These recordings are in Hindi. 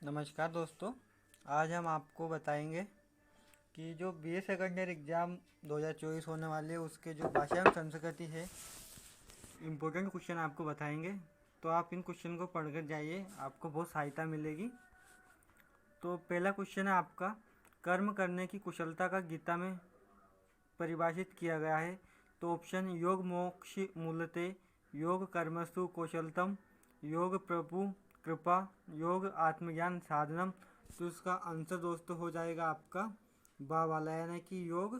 नमस्कार दोस्तों। आज हम आपको बताएंगे कि जो बीए सेकेंडरी एग्ज़ाम 2024 होने वाले है उसके जो भाषा एवं संस्कृति है, इम्पोर्टेंट क्वेश्चन आपको बताएंगे। तो आप इन क्वेश्चन को पढ़कर जाइए, आपको बहुत सहायता मिलेगी। तो पहला क्वेश्चन है आपका, कर्म करने की कुशलता का गीता में परिभाषित किया गया है। तो ऑप्शन योग मोक्ष मूलते, योग कर्मसु कौशलतम, योग प्रभु कृपा, योग आत्मज्ञान साधनम। तो इसका आंसर दोस्तों हो जाएगा आपका बा वाला, यानी कि योग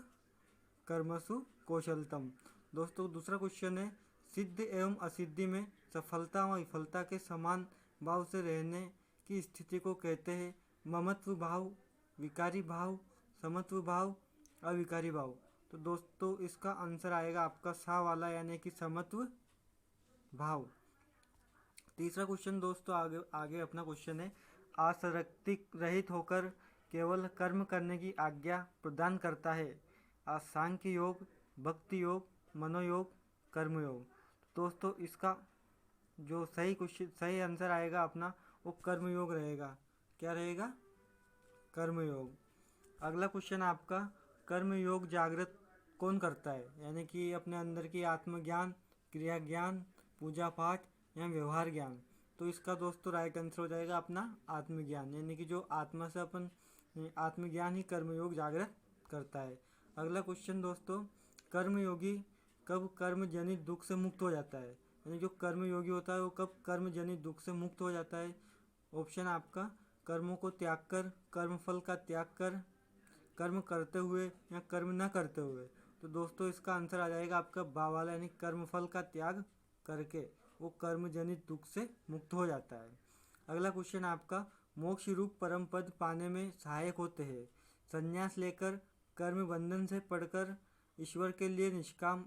कर्मसु कौशलतम। दोस्तों दूसरा क्वेश्चन है, सिद्ध एवं असिद्धि में सफलता व विफलता के समान भाव से रहने की स्थिति को कहते हैं ममत्व भाव, विकारी भाव, समत्व भाव, अविकारी भाव। तो दोस्तों इसका आंसर आएगा आपका सा वाला, यानी कि समत्व भाव। तीसरा क्वेश्चन दोस्तों आगे आगे अपना क्वेश्चन है, आसक्ति रहित होकर केवल कर्म करने की आज्ञा प्रदान करता है सांख्य योग, भक्ति योग, मनोयोग, कर्मयोग। दोस्तों इसका जो सही आंसर आएगा अपना वो कर्मयोग रहेगा। क्या रहेगा? कर्मयोग। अगला क्वेश्चन आपका, कर्मयोग जागृत कौन करता है, यानी कि अपने अंदर की आत्मज्ञान, क्रिया ज्ञान, पूजा पाठ या व्यवहार ज्ञान। तो इसका दोस्तों राइट आंसर हो जाएगा अपना आत्मज्ञान, यानी कि जो आत्मा से अपन आत्मज्ञान ही कर्मयोग जागृत करता है। अगला क्वेश्चन दोस्तों, कर्मयोगी कब कर्मजनित दुख से मुक्त हो जाता है, यानी जो कर्मयोगी होता है वो कब कर्मजनित दुख से मुक्त हो जाता है। ऑप्शन आपका कर्मों को त्याग कर, कर्मफल का त्याग कर, कर्म करते हुए या कर्म न करते हुए। तो दोस्तों इसका आंसर आ जाएगा आपका बा वाला, यानी कर्मफल का त्याग करके वो कर्मजनित दुख से मुक्त हो जाता है। अगला क्वेश्चन आपका, मोक्ष रूप परम पद पाने में सहायक होते हैं संन्यास लेकर, कर्म बंधन से पढ़कर, ईश्वर के लिए निष्काम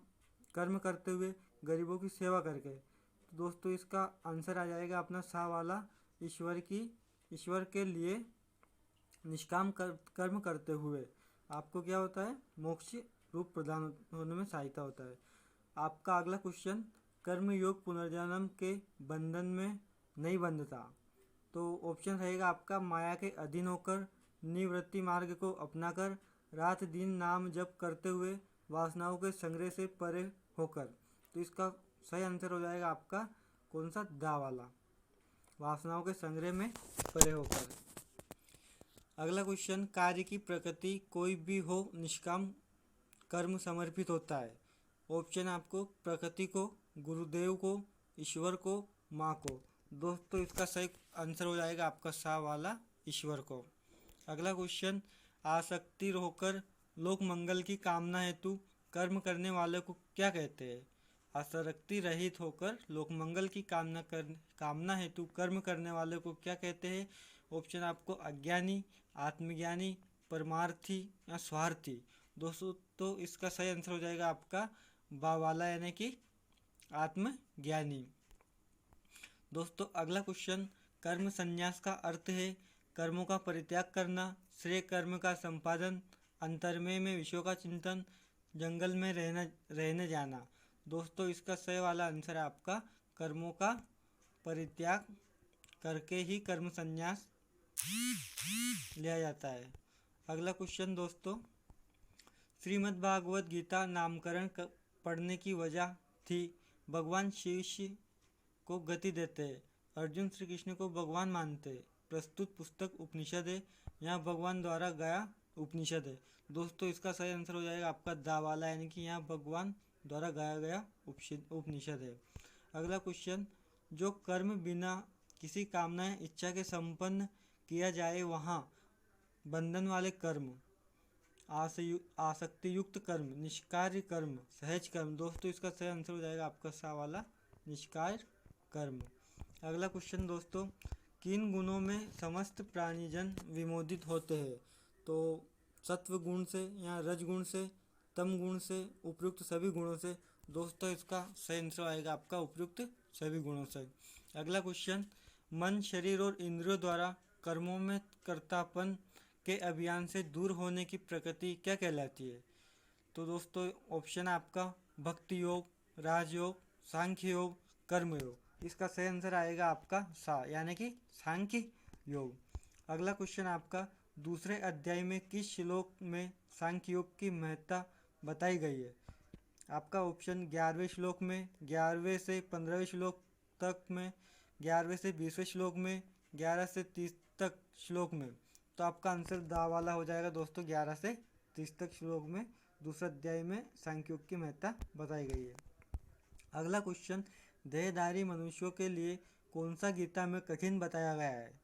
कर्म करते हुए, गरीबों की सेवा करके। तो दोस्तों इसका आंसर आ जाएगा अपना सा वाला, ईश्वर के लिए निष्काम कर्म करते हुए आपको क्या होता है, मोक्ष रूप प्रदान होने में सहायता होता है। आपका अगला क्वेश्चन, कर्मयोग पुनर्जन्म के बंधन में नहीं बंधता। तो ऑप्शन रहेगा आपका माया के अधीन होकर, निवृत्ति मार्ग को अपनाकर, रात दिन नाम जप करते हुए, वासनाओं के संग्रह से परे होकर। तो इसका सही आंसर हो जाएगा आपका कौन सा, दा वाला, वासनाओं के संग्रह में परे होकर। अगला क्वेश्चन, कार्य की प्रकृति कोई भी हो निष्काम कर्म समर्पित होता है। ऑप्शन आपको प्रकृति को, गुरुदेव को, ईश्वर को, माँ को। दोस्तों इसका सही आंसर हो जाएगा आपका सा वाला, ईश्वर को। अगला क्वेश्चन, आसक्ति होकर लोक मंगल की कामना हेतु कर्म करने वाले को क्या कहते हैं। आसक्ति रहित होकर लोक मंगल की कामना हेतु कर्म करने वाले को क्या कहते हैं। ऑप्शन आपको अज्ञानी, आत्मज्ञानी, परमार्थी या स्वार्थी। दोस्तों तो इसका सही आंसर हो जाएगा आपका बा वाला, यानी कि आत्मज्ञानी। दोस्तों अगला क्वेश्चन, कर्म संन्यास का अर्थ है कर्मों का परित्याग करना, श्रेय कर्म का संपादन, अंतर्मय में विषयों का चिंतन, जंगल में रहने जाना। दोस्तों इसका सही वाला आंसर है आपका कर्मों का परित्याग करके ही कर्म संन्यास लिया जाता है। अगला क्वेश्चन दोस्तों, श्रीमद् भागवत गीता नामकरण पढ़ने की वजह थी भगवान शिष्य को गति देते हैं, अर्जुन श्री कृष्ण को भगवान मानते हैं, प्रस्तुत पुस्तक उपनिषद है, यहाँ भगवान द्वारा गाया उपनिषद है। दोस्तों इसका सही आंसर हो जाएगा आपका दा वाला, यानी कि यहाँ भगवान द्वारा गाया गया उपनिषद है। अगला क्वेश्चन, जो कर्म बिना किसी कामना या इच्छा के संपन्न किया जाए वहाँ बंधन वाले कर्म, आसक्ति युक्त कर्म, निष्कार्य कर्म, सहज कर्म। दोस्तों इसका सही आंसर हो जाएगा आपका सा वाला, निष्कार्य कर्म। अगला क्वेश्चन दोस्तों, किन गुणों में समस्त प्राणीजन विमोदित होते हैं। तो सत्व गुण से या रज गुण से, तम गुण से, उपयुक्त सभी गुणों से। दोस्तों इसका सही आंसर आएगा आपका उपयुक्त सभी गुणों से। अगला क्वेश्चन, मन, शरीर और इंद्रियों द्वारा कर्मों में कर्तापन के अभियान से दूर होने की प्रकृति क्या कहलाती है। तो दोस्तों ऑप्शन आपका भक्ति योग, राजयोग, सांख्य योग, कर्म योग। इसका सही आंसर आएगा आपका सा, यानी कि सांख्य योग। अगला क्वेश्चन आपका, दूसरे अध्याय में किस श्लोक में सांख्य योग की महत्ता बताई गई है? आपका ऑप्शन 11वें श्लोक में, 11वें से 15वें श्लोक तक में, 11वें से 20वें श्लोक में, 11 से 30 तक श्लोक में। तो आपका आंसर दा वाला हो जाएगा दोस्तों, 11 से 30 तक श्लोक में दूसरे अध्याय में सांख्य योग की महत्ता बताई गई है। अगला क्वेश्चन, देहधारी मनुष्यों के लिए कौन सा गीता में कठिन बताया गया है?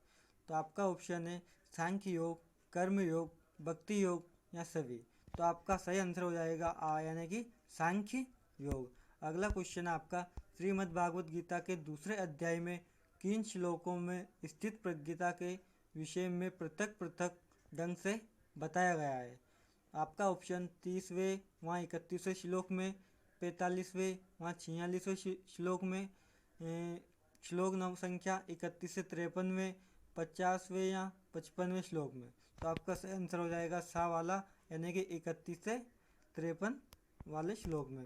तो आपका ऑप्शन है सांख्य योग, कर्म योग, भक्ति योग या सभी। तो आपका सही आंसर हो जाएगा आ, यानी कि सांख्य योग। अगला क्वेश्चन आपका, श्रीमद् भागवत गीता के दूसरे अध्याय में किन श्लोकों में स्थित प्रज्ञता के विषय में पृथक पृथक ढंग से बताया गया है? आपका ऑप्शन 30वें वहाँ 31वें श्लोक में, 45वें वहाँ 46वें श्लोक में, श्लोक संख्या 31 से 53 में, 50वें या 55वें श्लोक में। तो आपका सही आंसर हो जाएगा सा वाला, यानी कि 31 से 53 वाले श्लोक में।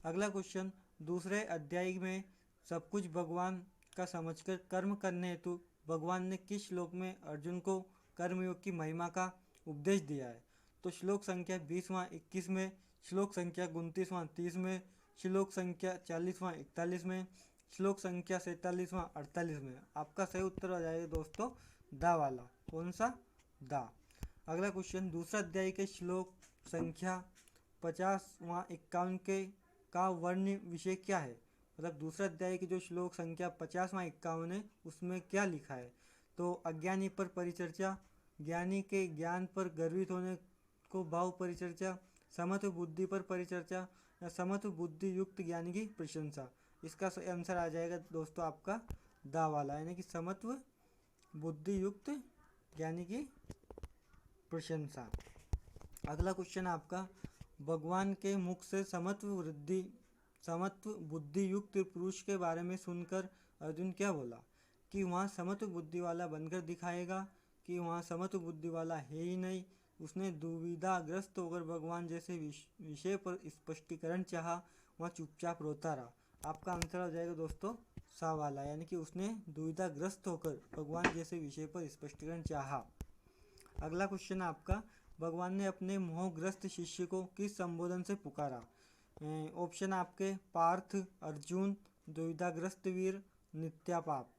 अगला क्वेश्चन, दूसरे अध्याय में सब कुछ भगवान का समझकर कर्म करने हेतु भगवान ने किस श्लोक में अर्जुन को कर्मयोग की महिमा का उपदेश दिया है? तो श्लोक संख्या 20वां 21 में, श्लोक संख्या 29वां 30 में, श्लोक संख्या 40वां 41 में, श्लोक संख्या 47वां 48 में। आपका सही उत्तर हो जाएगा दोस्तों दा वाला। कौन सा? दा। अगला क्वेश्चन, दूसरा अध्याय के श्लोक संख्या 50वां 51 के का वर्ण विषय क्या है? मतलब दूसरा अध्याय की जो श्लोक संख्या 50वां 51 है उसमें क्या लिखा है? तो अज्ञानी पर परिचर्चा, ज्ञानी के ज्ञान पर गर्वित होने को भाव परिचर्चा, समत्व बुद्धि पर परिचर्चा या समत्व बुद्धि युक्त ज्ञानी की प्रशंसा। इसका आंसर आ जाएगा दोस्तों आपका दा वाला, यानी कि समत्व बुद्धि युक्त ज्ञानी की प्रशंसा। अगला क्वेश्चन आपका, भगवान के मुख से समत्व बुद्धि युक्त पुरुष के बारे में सुनकर अर्जुन क्या बोला? कि वहाँ समत्व बुद्धि वाला बनकर दिखाएगा, कि वहाँ समत्व बुद्धि वाला है ही नहीं। उसने दुविधाग्रस्त होकर भगवान जैसे विषय पर स्पष्टीकरण चाहा, वहाँ चुपचाप रोता रहा। आपका आंसर हो जाएगा दोस्तों सा वाला, यानी कि उसने दुविधाग्रस्त होकर भगवान जैसे विषय पर स्पष्टीकरण चाहा। अगला क्वेश्चन आपका, भगवान ने अपने मोहग्रस्त शिष्य को किस संबोधन से पुकारा? ऑप्शन आपके पार्थ, अर्जुन, दुविधाग्रस्त वीर, नित्यापाप।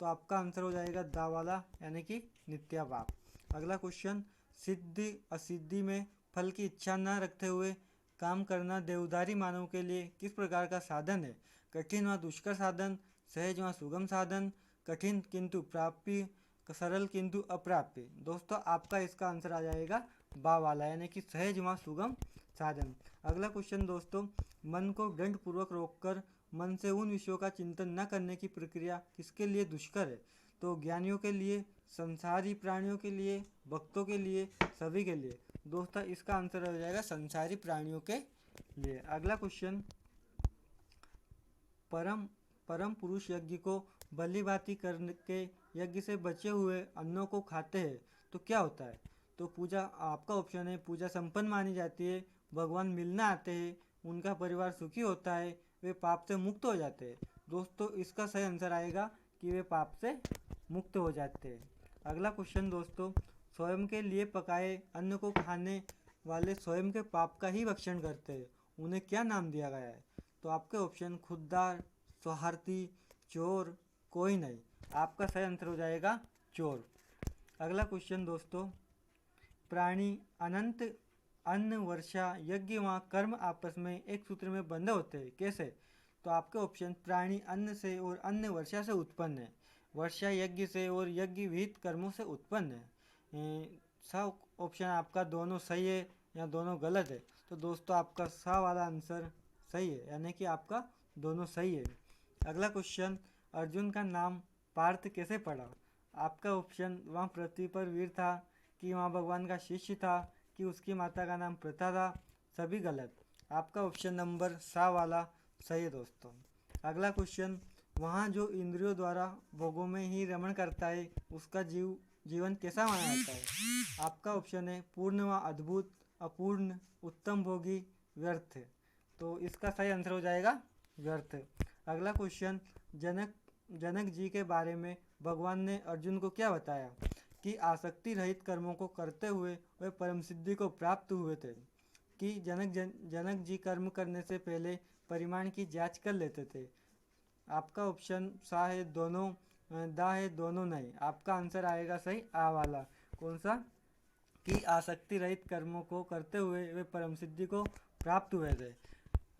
तो आपका आंसर हो जाएगा दा वाला, यानी कि नित्यापाप। अगला क्वेश्चन, सिद्धि असिद्धि में फल की इच्छा न रखते हुए काम करना देवदारी मानव के लिए किस प्रकार का साधन है? कठिन व दुष्कर साधन, सहज व सुगम साधन, कठिन किंतु प्राप्य, सरल किंतु अप्राप्य। दोस्तों आपका इसका आंसर आ जाएगा बा वाला, यानी कि सहज व सुगम साधन। अगला क्वेश्चन दोस्तों, मन को दृढ़ पूर्वक रोककर मन से उन विषयों का चिंतन न करने की प्रक्रिया किसके लिए दुष्कर है? तो ज्ञानियों के लिए, संसारी प्राणियों के लिए, भक्तों के लिए, सभी के लिए। दोस्तों इसका आंसर हो जाएगा संसारी प्राणियों के लिए। अगला क्वेश्चन, परम पुरुष यज्ञ को बलि भांति करके यज्ञ से बचे हुए अन्नों को खाते हैं तो क्या होता है? तो पूजा, आपका ऑप्शन है पूजा संपन्न मानी जाती है, भगवान मिलने आते हैं, उनका परिवार सुखी होता है, वे पाप से मुक्त हो जाते हैं। दोस्तों इसका सही आंसर आएगा कि वे पाप से मुक्त हो जाते हैं। अगला क्वेश्चन दोस्तों, स्वयं के लिए पकाए अन्न को खाने वाले स्वयं के पाप का ही भक्षण करते हैं, उन्हें क्या नाम दिया गया है? तो आपके ऑप्शन खुददार, स्वार्थी, चोर, कोई नहीं। आपका सही आंसर हो जाएगा चोर। अगला क्वेश्चन दोस्तों, प्राणी अनंत अन्न, वर्षा, यज्ञ व कर्म आपस में एक सूत्र में बंधे होते हैं, कैसे? तो आपके ऑप्शन, प्राणी अन्न से और अन्न वर्षा से उत्पन्न है, वर्षा यज्ञ से और यज्ञ विहित कर्मों से उत्पन्न है। सब ऑप्शन आपका दोनों सही है या दोनों गलत है? तो दोस्तों आपका सा वाला आंसर सही है, यानी कि आपका दोनों सही है। अगला क्वेश्चन, अर्जुन का नाम पार्थ कैसे पड़ा? आपका ऑप्शन, वहाँ पृथ्वी पर वीर था, कि वहाँ भगवान का शिष्य था, कि उसकी माता का नाम प्रथा था। सभी गलत। आपका ऑप्शन नंबर सा वाला सही है दोस्तों। अगला क्वेश्चन, वहाँ जो इंद्रियों द्वारा भोगों में ही रमण करता है उसका जीवन कैसा माना जाता है? आपका ऑप्शन है पूर्ण व अद्भुत, अपूर्ण, उत्तम भोगी, व्यर्थ। तो इसका सही आंसर हो जाएगा व्यर्थ। अगला क्वेश्चन, जनक जी के बारे में भगवान ने अर्जुन को क्या बताया? कि आसक्ति रहित कर्मों को करते हुए वे परम सिद्धि को प्राप्त हुए थे। कि जनक जी कर्म करने से पहले परिमाण की जांच कर लेते थे। आपका ऑप्शन सा है दोनों, दा है दोनों नहीं। आपका आंसर आएगा सही आ वाला। कौन सा? कि आसक्ति रहित कर्मों को करते हुए वे परम सिद्धि को प्राप्त हुए थे।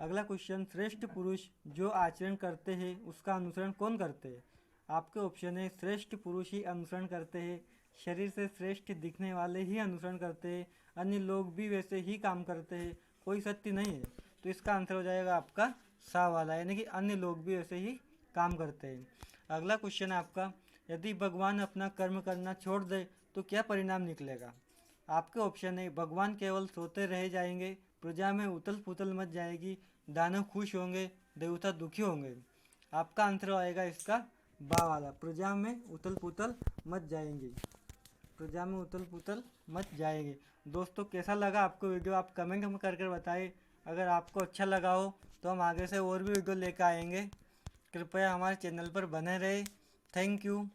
अगला क्वेश्चन, श्रेष्ठ पुरुष जो आचरण करते हैं उसका अनुसरण कौन करते हैं? आपके ऑप्शन है श्रेष्ठ पुरुष ही अनुसरण करते हैं, शरीर से श्रेष्ठ दिखने वाले ही अनुसरण करते हैं, अन्य लोग भी वैसे ही काम करते हैं, कोई सत्य नहीं है। तो इसका आंसर हो जाएगा आपका सा वाला, यानी कि अन्य लोग भी वैसे ही काम करते हैं। अगला क्वेश्चन है आपका, यदि भगवान अपना कर्म करना छोड़ दे तो क्या परिणाम निकलेगा? आपके ऑप्शन है भगवान केवल सोते रह जाएंगे, प्रजा में उथल पुथल मच जाएगी, दानव खुश होंगे, देवता दुखी होंगे। आपका आंसर आएगा इसका बा वाला, प्रजा में उथल पुथल मच जाएंगी, प्रजा में उथल पुथल मच जाएंगे। दोस्तों कैसा लगा आपको वीडियो, आप कमेंट में करके बताइए। अगर आपको अच्छा लगा हो तो हम आगे से और भी वीडियो लेकर आएंगे। कृपया हमारे चैनल पर बने रहे। Thank you.